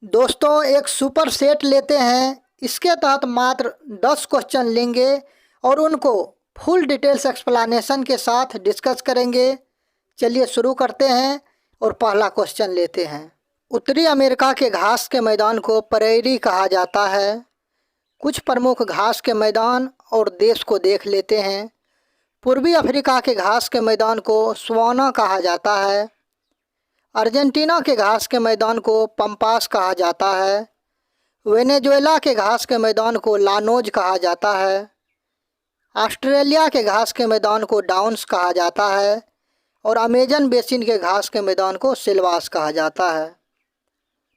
दोस्तों एक super set लेते हैं। इसके तहत मात्र 10 क्वेश्चन लेंगे और उनको फुल डिटेल्स एक्सप्लेनेशन के साथ डिस्कस करेंगे। चलिए शुरू करते हैं और पहला क्वेश्चन लेते हैं। उत्तरी अमेरिका के घास के मैदान को प्रेयरी कहा जाता है। कुछ प्रमुख घास के मैदान और देश को देख लेते हैं। पूर्वी अफ्रीका के घास के मैदान को सवाना कहा जाता है। अर्जेंटीना के घास के मैदान को पंपास कहा जाता है। वेनेजुएला के घास के मैदान को लानोज कहा जाता है। ऑस्ट्रेलिया के घास के मैदान को डाउन्स कहा जाता है और अमेजन बेसिन के घास के मैदान को सिल्वास कहा जाता है।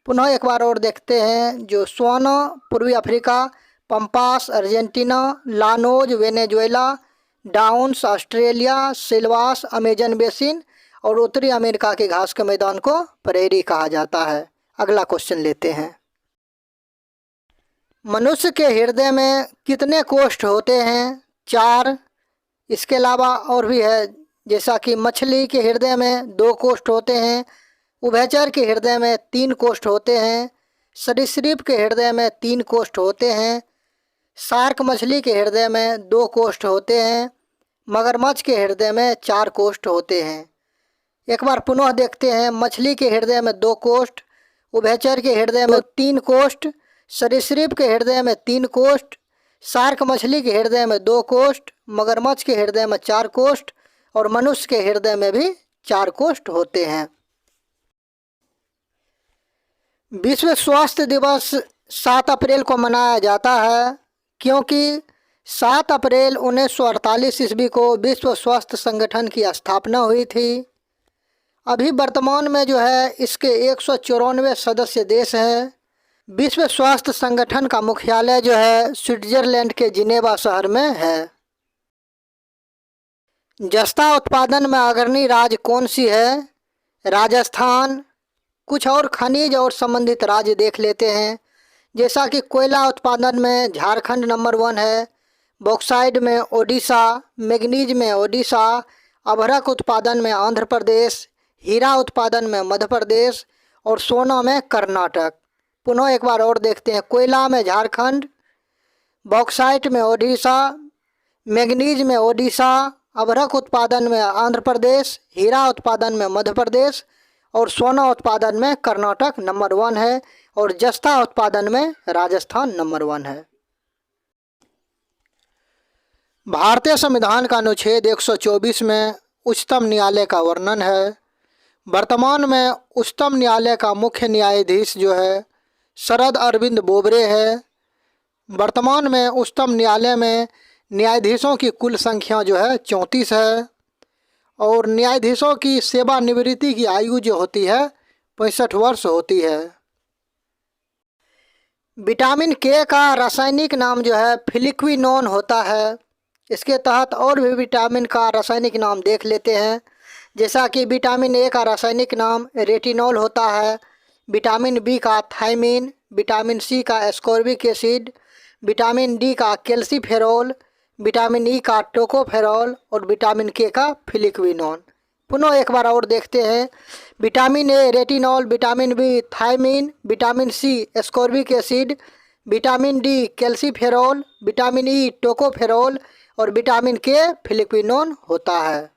पुनः एक बार और देखते हैं। जो सवाना पूर्वी Africa, pampas Argentina, llanos Venezuela, downs Australia, selvas Amazon basin और उत्तरी अमेरिका के घास के मैदान को प्रेयरी कहा जाता है। अगला क्वेश्चन लेते हैं। मनुष्य के हृदय में कितने कोष्ठ होते हैं? 4। इसके अलावा और भी है, जैसा कि मछली के हृदय में 2 कोष्ठ होते हैं, उभयचर के हृदय में 3 कोष्ठ होते हैं, सरीसृप के हृदय में 3 कोष्ठ होते हैं, शार्क मछली के हृदय में 2 कोष्ठ होते हैं, मगरमच्छ के हृदय में 4 कोष्ठ होते हैं। एक बार पुनः देखते हैं। मछली के हृदय में 2 कोष्ठ, उभयचर के हृदय में 3 कोष्ठ, सरीसृप के हृदय में 3 कोष्ठ, शार्क मछली के हृदय में 2 कोष्ठ, मगरमच्छ के हृदय में 4 कोष्ठ और मनुष्य के हृदय में भी 4 कोष्ठ होते हैं। विश्व स्वास्थ्य दिवस 7 अप्रैल को मनाया जाता है क्योंकि 7 अप्रैल 1948 ईस्वी को विश्व स्वास्थ्य संगठन की स्थापना हुई थी। अभी वर्तमान में जो है इसके 194 सदस्य देश हैं। विश्व स्वास्थ्य संगठन का मुख्यालय जो है स्विट्जरलैंड के जिनेवा शहर में है। जस्ता उत्पादन में अग्रणी राज्य कौन सी है? राजस्थान। कुछ और खनिज और संबंधित राज्य देख लेते हैं। जैसा कि कोयला उत्पादन में झारखंड नंबर 1 है, बॉक्साइट में ओडिशा, मैग्नीज में ओडिशा, अभ्रक उत्पादन में आंध्र प्रदेश, हीरा उत्पादन में मध्य प्रदेश और सोना में कर्नाटक। पुनः एक बार और देखते हैं। कोयला में झारखंड, बॉक्साइट में ओडिशा, मैग्नीज में ओडिशा, अभ्रक उत्पादन में आंध्र प्रदेश, हीरा उत्पादन में मध्य प्रदेश और सोना उत्पादन में कर्नाटक नंबर 1 है और जस्ता उत्पादन में राजस्थान नंबर 1 है। भारतीय संविधान का अनुच्छेद 124 में उच्चतम न्यायालय का वर्णन है। वर्तमान में उच्चतम न्यायालय का मुख्य न्यायाधीश जो है शरद अरविंद बोबड़े है। वर्तमान में उच्चतम न्यायालय में न्यायाधीशों की कुल संख्या जो है 34 है और न्यायाधीशों की सेवानिवृत्ति की आयु जो होती है 65 वर्ष होती है। विटामिन के का रासायनिक नाम जो है फ्लिक्विनोन होता है। इसके तहत और भी विटामिन का रासायनिक नाम देख लेते हैं। जैसा कि विटामिन ए का रासायनिक नाम रेटिनॉल होता है, विटामिन बी का थायमीन, विटामिन सी का एस्कॉर्बिक एसिड, विटामिन डी का कैल्सीफेरॉल, विटामिन ई का टोकोफेरॉल और विटामिन के का फ्लिक्विनोन। पुनः एक बार और देखते हैं। Vitamin A retinol, vitamin B thiamine, vitamin C ascorbic acid, vitamin D calciferol, vitamin E tocopherol और विटामिन के फ्लिक्विनोन होता है।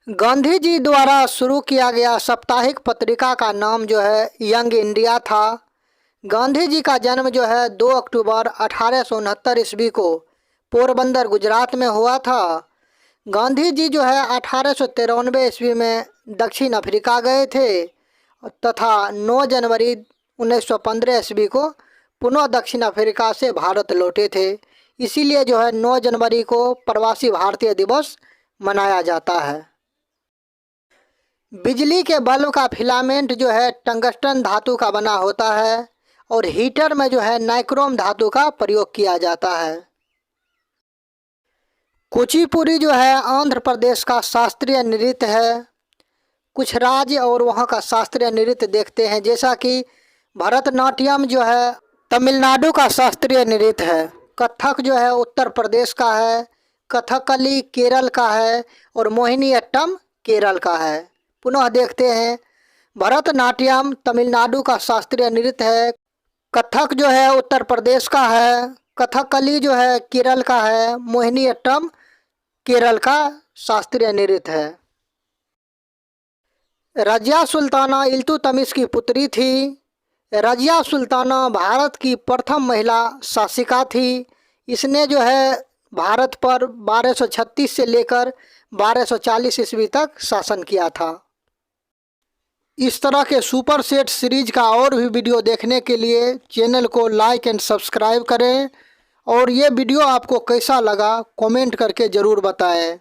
गांधी जी द्वारा शुरू किया गया साप्ताहिक पत्रिका का नाम जो है यंग इंडिया था। गांधी जी का जन्म जो है 2 अक्टूबर 1869 ईस्वी को पोरबंदर गुजरात में हुआ था। गांधी जी जो है 1893 ईस्वी में दक्षिण अफ्रीका गए थे तथा 9 जनवरी 1915 ईस्वी को पुनः दक्षिण अफ्रीका से भारत लौटे थे। इसीलिए जो है 9 जनवरी को प्रवासी भारतीय दिवस मनाया जाता है। बिजली के बल्ब का फिलामेंट जो है टंगस्टन धातु का बना होता है और हीटर में जो है नाइक्रोम धातु का प्रयोग किया जाता है। कुचिपुड़ी जो है आंध्र प्रदेश का शास्त्रीय नृत्य है। कुछ राज्य और वहाँ का शास्त्रीय नृत्य देखते हैं। जैसा कि भरतनाट्यम जो है तमिलनाडु का शास्त्रीय नृत्य है, कथक जो है उत्तर प्रदेश का है, कथकली केरल का है और मोहिनीअट्टम केरल का है। पुनः देखते हैं। भरतनाट्यम तमिलनाडु का शास्त्रीय नृत्य है। कथक जो है उत्तर प्रदेश का है। कथकली जो है केरल का है। मोहिनीअट्टम केरल का शास्त्रीय नृत्य है। रजिया सुल्ताना इल्तुतमिश की पुत्री थी। रजिया सुल्ताना भारत की प्रथम महिला शासिका थी। इसने जो है भारत पर 1236 से लेकर 1240 ईस्वी तक शासन किया था। इस तरह के सुपर सेट सीरीज का और भी वीडियो देखने के लिए चैनल को लाइक एंड सब्सक्राइब करें और ये वीडियो आपको कैसा लगा कमेंट करके ज़रूर बताएं।